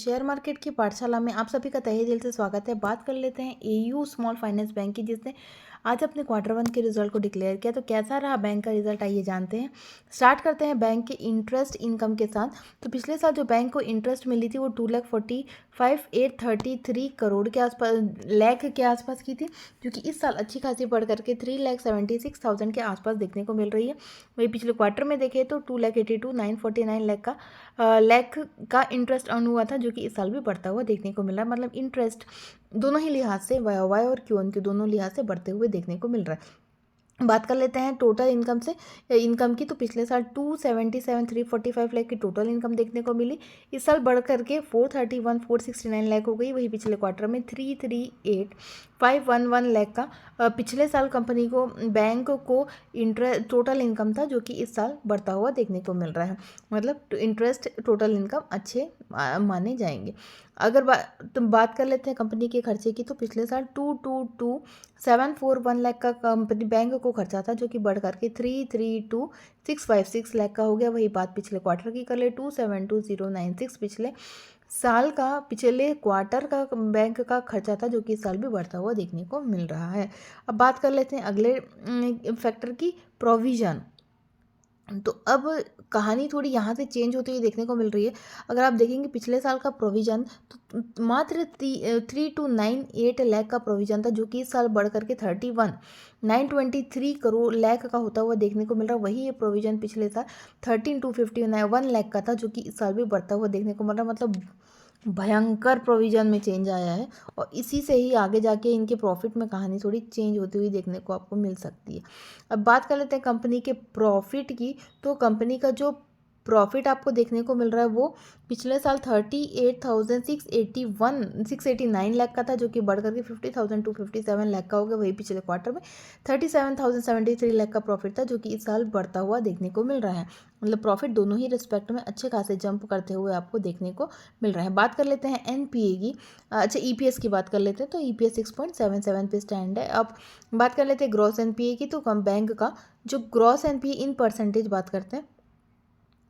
Share market की पाठशाला में आप सभी का तहे दिल से स्वागत है। बात कर लेते हैं एयू स्मॉल फाइनेंस बैंक की, जिसने आज अपने क्वार्टर 1 के रिजल्ट को डिक्लेयर किया। तो कैसा रहा बैंक का रिजल्ट, आइए जानते हैं। स्टार्ट करते हैं बैंक के इंटरेस्ट इनकम के साथ। तो पिछले साल जो बैंक को इंटरेस्ट मिली थी वो 2,45,833 करोड़ के आसपास, लाख के आसपास की थी, जो कि इस साल अच्छी खासी बढ़ करके 3,76,000 के आसपास देखने को मिल रही है। वही पिछले क्वार्टर में देखें तो 2,82,949 लाख का इंटरेस्ट अर्न हुआ था, जो कि इस साल भी बढ़ता हुआ देखने को मिल रहा है। मतलब इंटरेस्ट दोनों ही लिहाज से, वाई और क्यूएन के दोनों लिहाज से बढ़ते हुए देखने को मिल रहा है। बात कर लेते हैं टोटल इनकम की। तो पिछले साल 277,345 लाख की टोटल इनकम देखने को मिली। इस साल बढ़ करके 431,469 लाख हो गई। वही पिछले क्वार्टर में 338,511 लाख का पिछले साल कंपनी को, बैंक को टोटल इनकम था, जो कि इस साल बढ़ता हुआ देखने को मिल रहा है। मतलब इंटरेस्ट टोटल इनकम अच्छे माने जाएंगे। अगर बात कर लेते हैं कंपनी के खर्चे की, तो पिछले साल 222,741 लाख का कंपनी बैंक को खर्चा था, जो कि बढ़ करके 332,656 लाख का हो गया। वही बात पिछले क्वार्टर की कर ले, 272,096 पिछले क्वार्टर का बैंक का खर्चा था, जो कि इस साल भी बढ़ता हुआ देखने को मिल रहा है। अब बात कर लेते हैं अगले फैक्टर की, प्रोविजन। तो अब कहानी थोड़ी यहाँ से चेंज होती हुई देखने को मिल रही है। अगर आप देखेंगे पिछले साल का प्रोविज़न तो मात्र 3,298 लाख का प्रोविज़न था, जो कि इस साल बढ़ करके 31,923 करोड़ लाख का होता हुआ देखने को मिल रहा है। वही ये प्रोविज़न पिछले साल 13,251 लाख का था, जो कि इस साल भी बढ़ता हुआ देखने को मिल रहा है। मतलब भयंकर प्रोविज़न में चेंज आया है, और इसी से ही आगे जाके इनके प्रॉफिट में कहानी थोड़ी चेंज होती हुई देखने को आपको मिल सकती है। अब बात कर लेते हैं कंपनी के प्रॉफिट की। तो कंपनी का जो प्रॉफिट आपको देखने को मिल रहा है वो पिछले साल 38,689 लाख का था, जो कि बढ़ करके 50,257 लाख का हो गया। वही पिछले क्वार्टर में 37,073 लाख का प्रॉफिट था, जो कि इस साल बढ़ता हुआ देखने को मिल रहा है। मतलब प्रॉफिट दोनों ही रिस्पेक्ट में अच्छे खासे जंप करते हुए आपको देखने को मिल रहा है। बात कर लेते हैं एनपीए की। अच्छा, ईपीएस की बात कर लेते हैं। तो ईपीएस 6.77 पे स्टैंड है। अब बात कर लेते हैं ग्रॉस एनपीए की। तो कम बैंक का जो ग्रॉस एनपीए इन परसेंटेज बात करते हैं,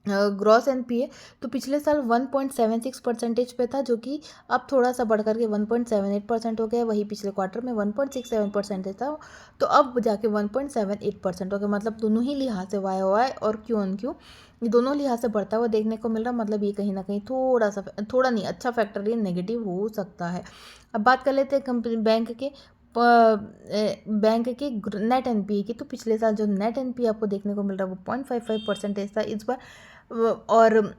ग्रॉस एनपीए तो पिछले साल 1.76% पे था, जो कि अब थोड़ा सा बढ़ करके 1.78% हो गया। वही पिछले क्वार्टर में 1.67% था, तो अब जाके 1.78% हो गया। मतलब दोनों ही लिहाज से, वाई और क्यू ऑन क्यू, ये दोनों लिहाज से बढ़ता हुआ देखने को मिल रहा है। मतलब ये कहीं ना कहीं थोड़ा नहीं, अच्छा फैक्टर ये नेगेटिव हो सकता है। अब बात कर लेते हैं कंपनी बैंक के नेट एनपीए की। तो पिछले साल जो नेट एनपीए आपको देखने को मिल रहा है वो 0.55% था इस बार, और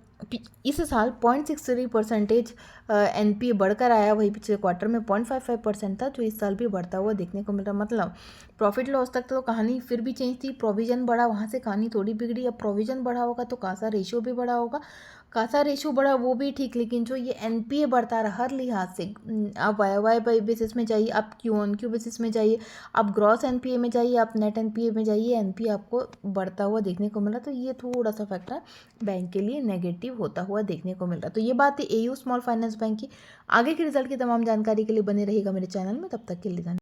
इस साल 0.63% एनपीए बढ़कर आया। वही पिछले क्वार्टर में 0.55% था, जो इस साल भी बढ़ता हुआ देखने को मिल रहा है। मतलब प्रॉफिट लॉस तक तो कहानी फिर भी चेंज थी, प्रोविजन बढ़ा, वहाँ से कहानी थोड़ी बिगड़ी। अब प्रोविजन बढ़ा होगा तो कासा रेशियो भी बढ़ा होगा, कासा रेशियो बढ़ा वो भी ठीक, लेकिन जो ये एनपीए बढ़ता रहा हर लिहाज से, आप वाई बेसिस में जाइए, आप क्यू ऑन क्यू बेसिस में जाइए, आप ग्रॉस एनपीए में जाइए, आप नेट एनपीए में जाइए, एनपीए आपको बढ़ता हुआ देखने को मिला। तो ये थोड़ा सा फैक्टर बैंक के लिए नेगेटिव होता हुआ देखने को मिल रहा है। तो ये बात है एयू स्मॉल फाइनेंस बैंक की। आगे के रिजल्ट की तमाम जानकारी के लिए बने रहेगा मेरे चैनल में। तब तक के लिए धन्यवाद।